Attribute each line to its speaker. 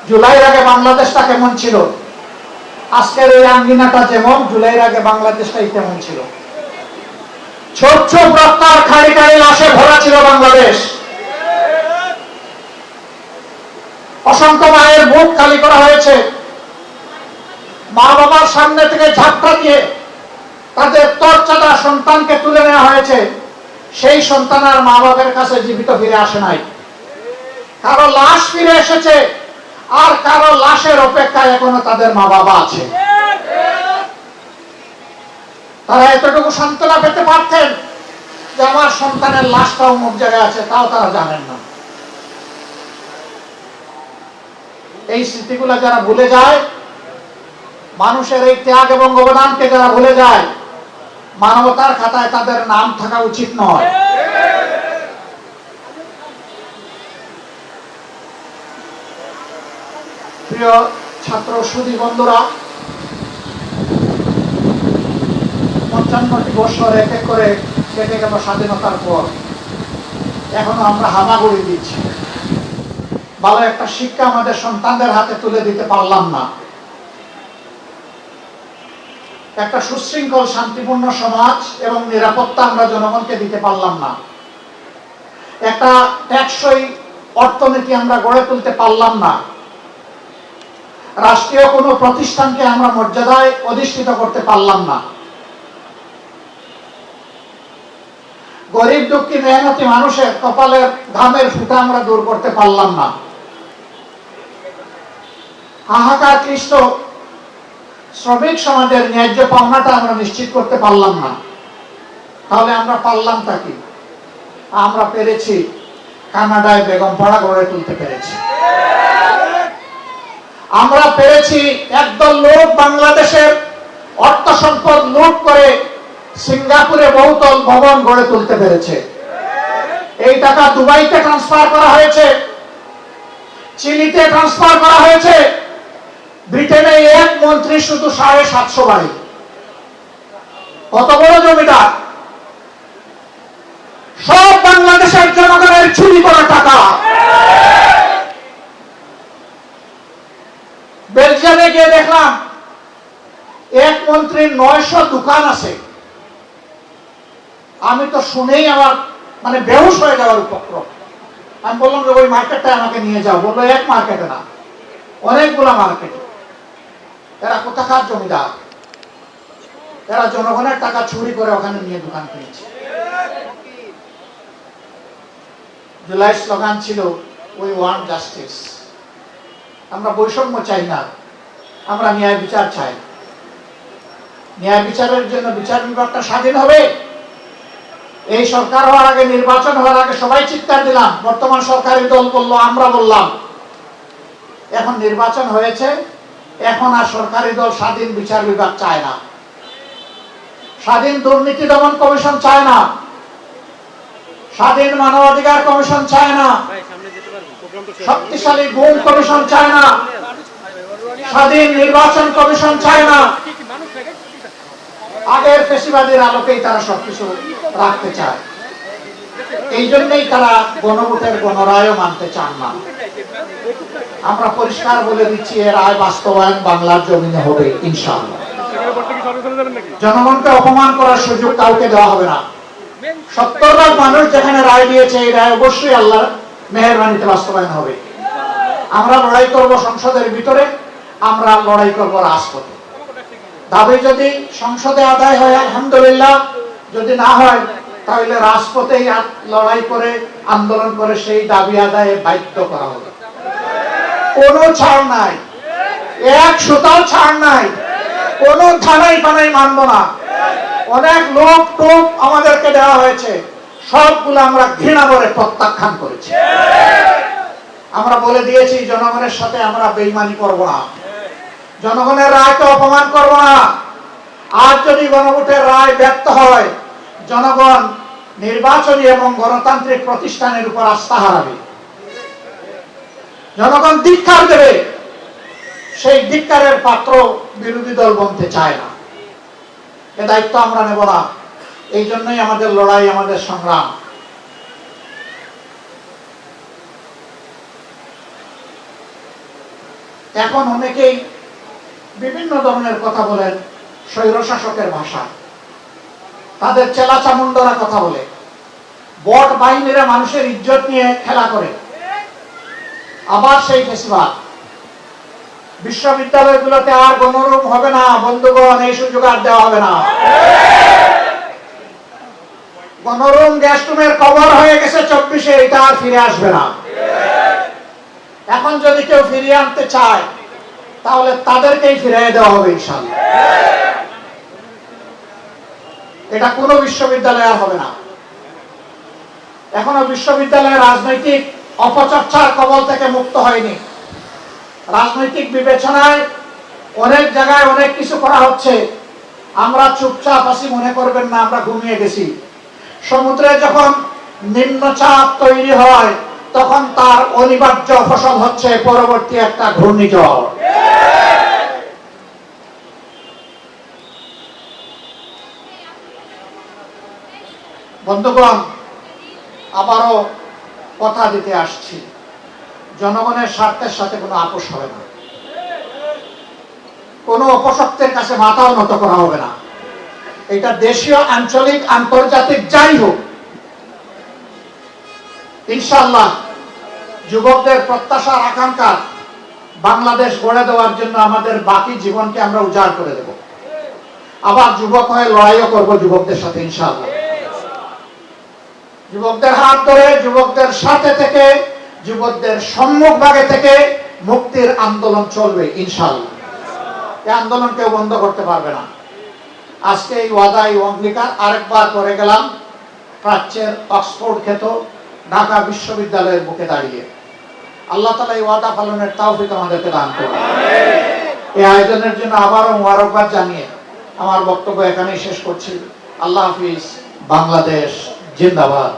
Speaker 1: জুলাইয়ের আগে বাংলাদেশটা কেমন ছিল, আজকের এই আঙ্গিনাটা যেমন জুলাইয়ের আগে বাংলাদেশটাই তেমন ছিল। ছোট ছোট রক্তার খাড়ি খাড়ি লাশে ভরা ছিল বাংলাদেশ। অসংখ্য মায়ের বুক খালি করা হয়েছে, মা বাবার সামনে থেকে ঝাপটা দিয়ে তাদের তরচাদা সন্তানকে তুলে নেওয়া হয়েছে। সেই সন্তান আর মা বাবার কাছে জীবিত ফিরে আসে নাই। কারো লাশ ফিরে এসেছে, আর কারো লাশের অপেক্ষায় এখনো তাদের মা বাবা আছে। তারা এতটুকু সান্ত্বনা পেতে পারতেন যে আমার সন্তানের লাশটাও অমুক জায়গায় আছে, তাও তারা জানেন না। এই স্মৃতিগুলো যারা ভুলে যায়, মানুষের এই ত্যাগ এবং অবদানকে যারা ভুলে যায়, মানবতার খাতায় তাদের নাম থাকা উচিত নয়। প্রিয় ছাত্র সুধী বন্ধুরা, 55টি বছর এক এক করে কেটে গেল স্বাধীনতার পর, এখনো আমরা হামাগুড়ি দিচ্ছি। ভালো একটা শিক্ষা আমাদের সন্তানদের হাতে তুলে দিতে পারলাম না। একটা সুশৃঙ্খল শান্তিপূর্ণ সমাজ এবং নিরাপত্তা আমরা জনগণকে দিতে পারলাম না। একটা টেকসই অর্থনীতি আমরা গড়ে তুলতে পারলাম না। রাষ্ট্রীয় কোনো প্রতিষ্ঠানকে আমরা মর্যাদায় অধিষ্ঠিত করতে পারলাম না। গরিব দুঃখী মেহনতি মানুষের কপালের ঘামের ফুটা আমরা দূর করতে পারলাম না। হাহাকার ক্লিষ্ট শ্রমিক সমাজের ন্যায্য পাওনাটা আমরা নিশ্চিত করতে পারলাম না। তাহলে আমরা পারলামটা কি? আমরা পেরেছি কানাডায় বেগমপাড়া গড়ে তুলতে পেরেছি। আমরা পেরেছি একদল লোক বাংলাদেশের অর্থ সম্পদ লুট করে সিঙ্গাপুরে বহুতল ভবন গড়ে তুলতে পেরেছে। এই টাকা দুবাইতে ট্রান্সফার করা হয়েছে, চিলিতে ট্রান্সফার করা হয়েছে, ব্রিটেনে এক মন্ত্রী শুধু 750 বাড়ি। কত বড় জমিদার! সব বাংলাদেশের জনগণের চুরি করা টাকা। বেলজিয়ামে গিয়ে দেখলাম এক মন্ত্রীর 900 দোকান আছে। আমি তো শুনেই আমার বেহুশ হয়ে যাওয়ার উপক্রম। আমি বললাম যে ওই মার্কেটটা আমাকে নিয়ে যাও। বললো এক মার্কেটে না, অনেকগুলা মার্কেটে। এরা কোথাকার জমিদার? এরা জনগণের টাকা চুরি করে ওখানে নিয়ে দোকান কিনেছে। জুলাই স্লোগান ছিল উই ওয়ান্ট জাস্টিস। আমরা বৈষম্য চাই না, আমরা ন্যায় বিচার চাই। ন্যায় বিচারের জন্য বিচার বিভাগটা স্বাধীন হবে। এই সরকার হওয়ার আগে, নির্বাচন হওয়ার আগে সবাই চিৎকার দিলাম, বর্তমান সরকারি দল বললো, আমরা বললাম। এখন নির্বাচন হয়েছে, এখন আর সরকারি দল স্বাধীন বিচার বিভাগ চায় না, স্বাধীন দুর্নীতি দমন কমিশন চায় না, স্বাধীন মানবাধিকার কমিশন চায় না, শক্তিশালী গুম কমিশন চায় না, স্বাধীন নির্বাচন কমিশন চায় না। আগের ফেসিবাদের আলোকেই তারা সবকিছু রাখতে চায়। এই জন্যই তারা গণভোটের গণরায়ও মানতে চান না। আমরা পরিষ্কার বলে দিচ্ছি, এর রায় বাস্তবায়ন বাংলার জমিনে হবে ইনশাআল্লাহ। জনগণকে অপমান করার সুযোগ কাউকে দেওয়া হবে না। 70 লাখ মানুষ যেখানে রায় দিয়েছে, এই রায় অবশ্যই আল্লাহর মেহেরবানিতে বাস্তবায়ন হবে। আমরা লড়াই করব সংসদের ভিতরে, আমরা লড়াই করব রাজপথে। দাবি যদি সংসদে আদায় হয় আলহামদুলিল্লাহ, যদি না হয় তাহলে রাজপথেই লড়াই করে, আন্দোলন করে সেই দাবি আদায়ে বাধ্য করা হবে। কোনো ছাড় নাই, এক সুতাও ছাড় নাই, কোনো থানাই পানাই মানব না। অনেক লোক টোপ আমাদেরকে দেওয়া হয়েছে, সবগুলো আমরা ঘৃণা করে প্রত্যাখ্যান করেছি। আমরা বলে দিয়েছি জনগণের সাথে আমরা বেইমানি করব না, জনগণের রায়কে অপমান করব না। আর যদি গণভোটের রায় ব্যর্থ হয়, জনগণ নির্বাচনী এবং গণতান্ত্রিক প্রতিষ্ঠানের উপর আস্থা হারাবে, জনগণ ধিক্কার দেবে। সেই ধিক্কারের পাত্র বিরোধী দল বনতে চায় না। এ দায়িত্ব আমরা নেব না। এই জন্যই আমাদের লড়াই, আমাদের সংগ্রাম। এখন অনেকেই বিভিন্ন ধরনের কথা বলেন স্বৈরশাসকের ভাষা, তাদের চেলা চামুন্ডরা কথা বলে, বট বাহিনীরা মানুষের ইজ্জত নিয়ে খেলা করে। আবার সেই ফেসিবাদ, বিশ্ববিদ্যালয়গুলোতে আর গণরুম হবে না বন্ধুগণ, এই সুযোগ আর দেওয়া হবে না। গণরুম গ্যাস রুমের কভার হয়ে গেছে 24-এ, এটা আর ফিরে আসবে না। এখন যদি কেউ ফিরিয়ে আনতে চায় তাহলে তাদেরকেই ফিরিয়ে দেওয়া হবে ইনশাআল্লাহ। এটা কোনো বিশ্ববিদ্যালয় আর হবে না। এখনো বিশ্ববিদ্যালয়ের রাজনৈতিক অপচর্চার কবল থেকে মুক্ত হয়নি। রাজনৈতিক বিবেচনায় অনেক জায়গায় অনেক কিছু করা হচ্ছে। আমরা চুপচাপ আছি মনে করবেন না আমরা ঘুমিয়ে গেছি। সমুদ্রে যখন নিম্নচাপ তৈরি হয় তখন তার অনিবার্য ফসল হচ্ছে পরবর্তী একটা ঘূর্ণিঝড়। বন্ধুগণ, আবারও কথা দিতে আসছি, জনগণের স্বার্থের সাথে কোনো আপোষ হবে না, কোনো অপশক্তির কাছে মাথাও নত করা হবে না। এটা দেশীয়, আঞ্চলিক, আন্তর্জাতিক যাই হোক, ইনশাআল্লাহ যুবকদের প্রত্যাশার আকাঙ্ক্ষা বাংলাদেশ গড়ে দেওয়ার জন্য আমাদের বাকি জীবনকে আমরা উজাড় করে দেব। আবার যুবক হয়ে লড়াইও করব যুবকদের সাথে ইনশাআল্লাহ। যুবকদের হাত ধরে, যুবকদের সাথে থেকে, যুবকদের সম্মুখ ভাগে থেকে মুক্তির আন্দোলন চলবে ইনশাআল্লাহ। এই আন্দোলন কেউ বন্ধ করতে পারবে না। আজকে এই ওয়াদা, এই অঙ্গীকার আরেকবার করে গেলাম প্রাচ্যের অক্সফোর্ড খ্যাত ঢাকা বিশ্ববিদ্যালয়ের বুকে দাঁড়িয়ে। আল্লাহ তাআলা এই ওয়াদা পালনের তৌফিক আমাদেরকে দান করুন। এই আয়োজনের জন্য আবারও মোবারকবাদ জানিয়ে আমার বক্তব্য এখানেই শেষ করছি। আল্লাহ হাফিজ। বাংলাদেশ জিন্দাবাদ।